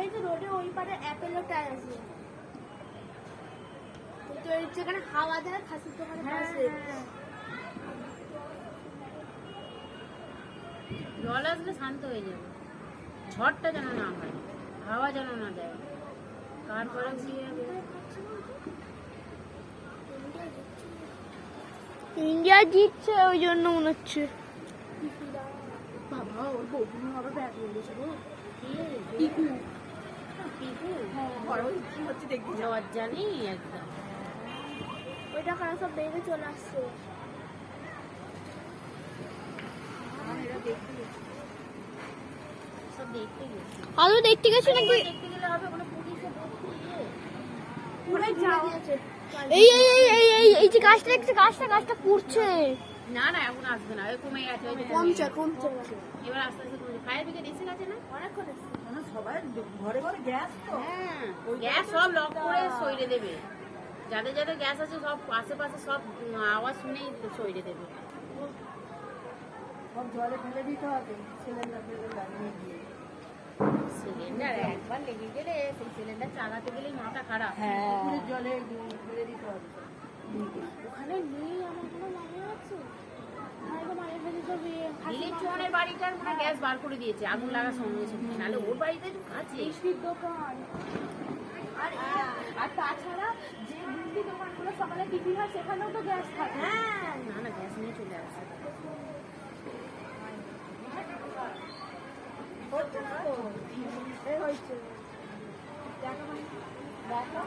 এই যে রোডে ওই পারে অ্যাপেলোটা আছে, তো যেখানে হাওয়া দেয় খাসির দোকানে পাশে। জল আসলে শান্ত হয়ে যাবে, ঝড়টা যেন না হয়, হাওয়া যেন না দেয়, তারপরে দিয়ে ইন্ডিয়া জিতছে ওই জন্য মনে হচ্ছে। বাবা ওর বৌদিনী আবার ব্যাট বলেছে গো, পিকু পিকু কি হচ্ছে দেখবি, লজ্জা নেই একদম। ওইটা কারণ সব বেরিয়ে চলে আসছে। সব দেখতে গেছে, আরো দেখতে গেছে নাকি? দেখতে গেলে হবে কোনো পুলিশে এই এই এই এই এই এই যে গাছটা দেখছে, গাছটা পুড়ছে। না না এখন আসবে না, ওই কমে গেছে, কমছে এবার আস্তে আস্তে কমছে। ফায়ার ব্রিগেড এসে গেছে না, অনেকক্ষণ এসছে। সবাই ঘরে ঘরে গ্যাস তো, হ্যাঁ গ্যাস সব লক করে সইরে দেবে, যাদের যাদের গ্যাস আছে সব আশেপাশে সব আওয়াজ শুনেই সইরে দেবে। সব জলে ফেলে দিতে হবে, সিলিন্ডার ফেলে লাগিয়ে দিয়ে। সিলিন্ডার একবার লেগে গেলে সেই সিলিন্ডার চালাতে গেলেই মাথা খারাপ। পুকুরের জলে ফেলে দিতে হবে। ওখানে নেই আমার কোনো মনে আছে। দিলীপ চৌহানের বাড়িটার মানে গ্যাস বার করে দিয়েছে আগুন লাগার সঙ্গে সঙ্গে, নাহলে ওর বাড়িতে তো আছে মিষ্টির দোকান আর তাছাড়া যে মুদি দোকানগুলো সকালে টিফিন হয় সেখানেও তো গ্যাস থাকে। হ্যাঁ না না গ্যাস নিয়ে চলে আসে। হচ্ছে না তো, হয়েছে দেখো